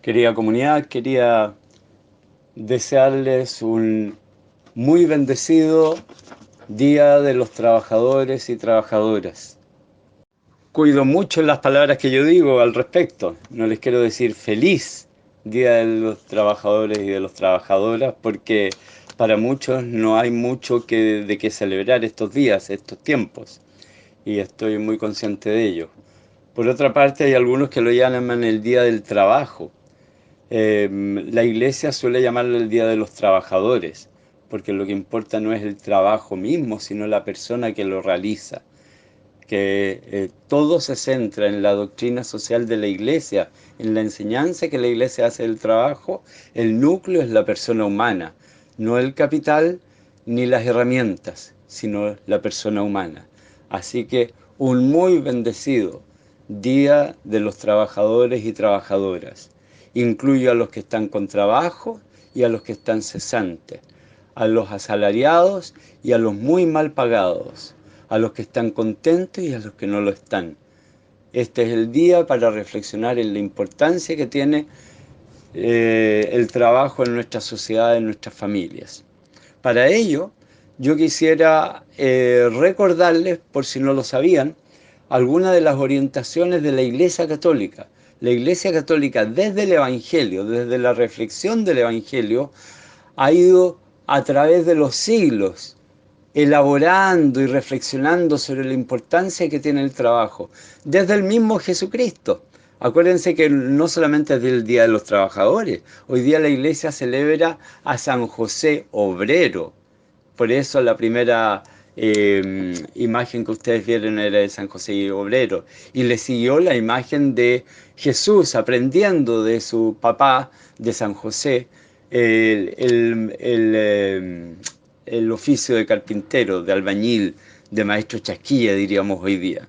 Querida comunidad, quería desearles un muy bendecido Día de los Trabajadores y Trabajadoras. Cuido mucho las palabras que yo digo al respecto. No les quiero decir feliz Día de los Trabajadores y de las Trabajadoras porque para muchos no hay mucho de qué celebrar estos días, estos tiempos. Y estoy muy consciente de ello. Por otra parte, hay algunos que lo llaman el Día del Trabajo. La iglesia suele llamarlo el Día de los Trabajadores, porque lo que importa no es el trabajo mismo, sino la persona que lo realiza. Que todo se centra en la doctrina social de la iglesia, en la enseñanza que la iglesia hace del trabajo. El núcleo es la persona humana, no el capital ni las herramientas, sino la persona humana. Así que un muy bendecido Día de los Trabajadores y Trabajadoras. Incluyo a los que están con trabajo y a los que están cesantes, a los asalariados y a los muy mal pagados, a los que están contentos y a los que no lo están. Este es el día para reflexionar en la importancia que tiene el trabajo en nuestra sociedad, en nuestras familias. Para ello, yo quisiera recordarles, por si no lo sabían, algunas de las orientaciones de la Iglesia Católica. La Iglesia Católica, desde el Evangelio, desde la reflexión del Evangelio, ha ido a través de los siglos elaborando y reflexionando sobre la importancia que tiene el trabajo, desde el mismo Jesucristo. Acuérdense que no solamente es del Día de los Trabajadores, hoy día la iglesia celebra a San José Obrero. Por eso la primera imagen que ustedes vieron era de San José Obrero. Y le siguió la imagen de Jesús aprendiendo de su papá, de San José, el, el, el, el oficio de carpintero, de albañil, de maestro chasquilla, diríamos hoy día.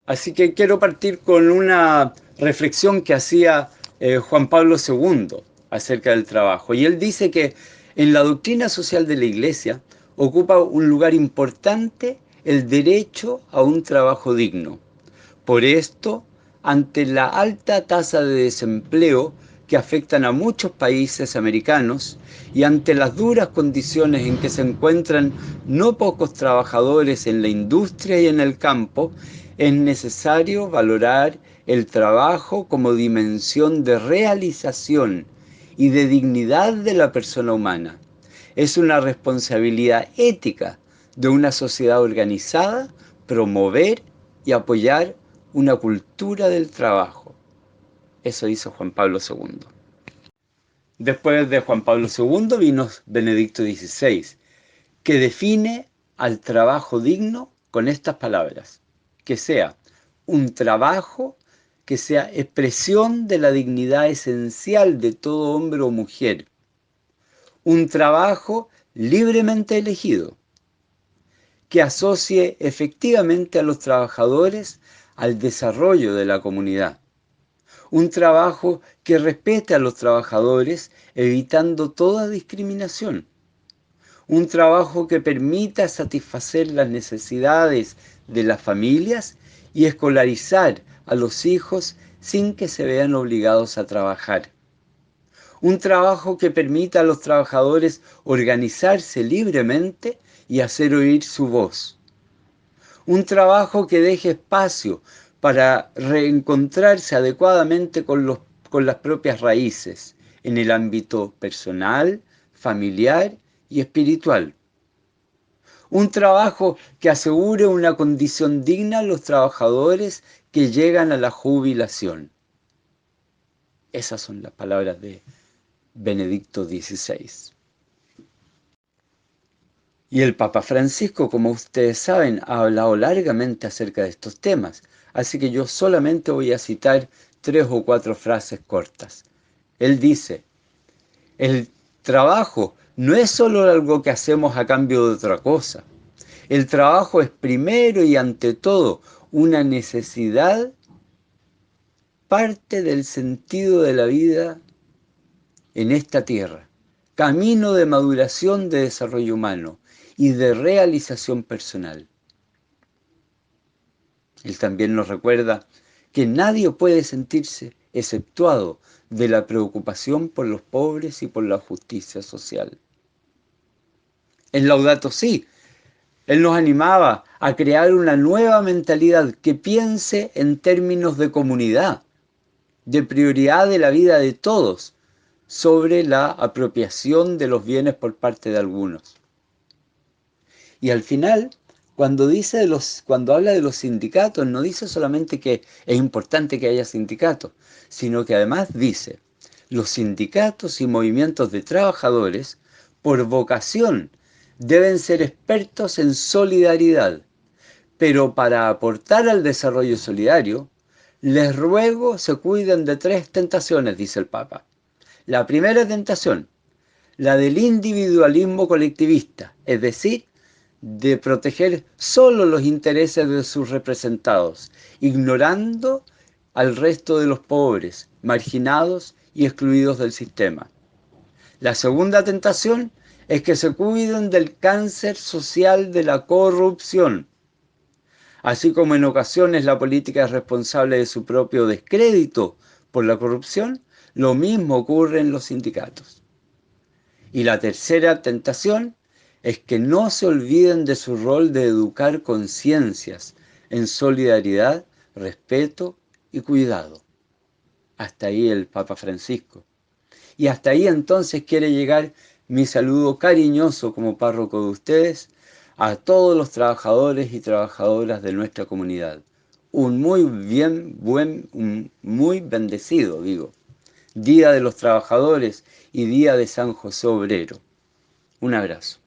Así que quiero partir con una reflexión que hacía Juan Pablo II acerca del trabajo. Y él dice que en la doctrina social de la Iglesia ocupa un lugar importante el derecho a un trabajo digno. Por esto, ante la alta tasa de desempleo que afectan a muchos países americanos y ante las duras condiciones en que se encuentran no pocos trabajadores en la industria y en el campo, es necesario valorar el trabajo como dimensión de realización y de dignidad de la persona humana. Es una responsabilidad ética de una sociedad organizada promover y apoyar una cultura del trabajo. Eso hizo Juan Pablo II. Después de Juan Pablo II vino Benedicto XVI, que define al trabajo digno con estas palabras: que sea un trabajo que sea expresión de la dignidad esencial de todo hombre o mujer, un trabajo libremente elegido, que asocie efectivamente a los trabajadores al desarrollo de la comunidad. Un trabajo que respete a los trabajadores evitando toda discriminación. Un trabajo que permita satisfacer las necesidades de las familias y escolarizar a los hijos sin que se vean obligados a trabajar. Un trabajo que permita a los trabajadores organizarse libremente y hacer oír su voz. Un trabajo que deje espacio para reencontrarse adecuadamente con las propias raíces en el ámbito personal, familiar y espiritual. Un trabajo que asegure una condición digna a los trabajadores que llegan a la jubilación. Esas son las palabras de Benedicto XVI. Y el Papa Francisco, como ustedes saben, ha hablado largamente acerca de estos temas, así que yo solamente voy a citar 3 o 4 frases cortas. Él dice: el trabajo no es solo algo que hacemos a cambio de otra cosa. El trabajo es primero y ante todo una necesidad, parte del sentido de la vida en esta tierra, camino de maduración, de desarrollo humano y de realización personal. Él también nos recuerda que nadie puede sentirse exceptuado de la preocupación por los pobres y por la justicia social. En Laudato Si, él nos animaba a crear una nueva mentalidad que piense en términos de comunidad, de prioridad de la vida de todos, sobre la apropiación de los bienes por parte de algunos. Y al final, cuando habla de los sindicatos, no dice solamente que es importante que haya sindicatos, sino que además dice, los sindicatos y movimientos de trabajadores, por vocación, deben ser expertos en solidaridad, pero para aportar al desarrollo solidario, les ruego se cuiden de 3 tentaciones, dice el Papa. La primera tentación, la del individualismo colectivista, es decir, de proteger solo los intereses de sus representados, ignorando al resto de los pobres, marginados y excluidos del sistema. La segunda tentación es que se cuiden del cáncer social de la corrupción. Así como en ocasiones la política es responsable de su propio descrédito por la corrupción, lo mismo ocurre en los sindicatos. Y la tercera tentación es que no se olviden de su rol de educar conciencias en solidaridad, respeto y cuidado. Hasta ahí el Papa Francisco. Y hasta ahí entonces quiere llegar mi saludo cariñoso como párroco de ustedes a todos los trabajadores y trabajadoras de nuestra comunidad. Un muy bendecido, Día de los Trabajadores y Día de San José Obrero. Un abrazo.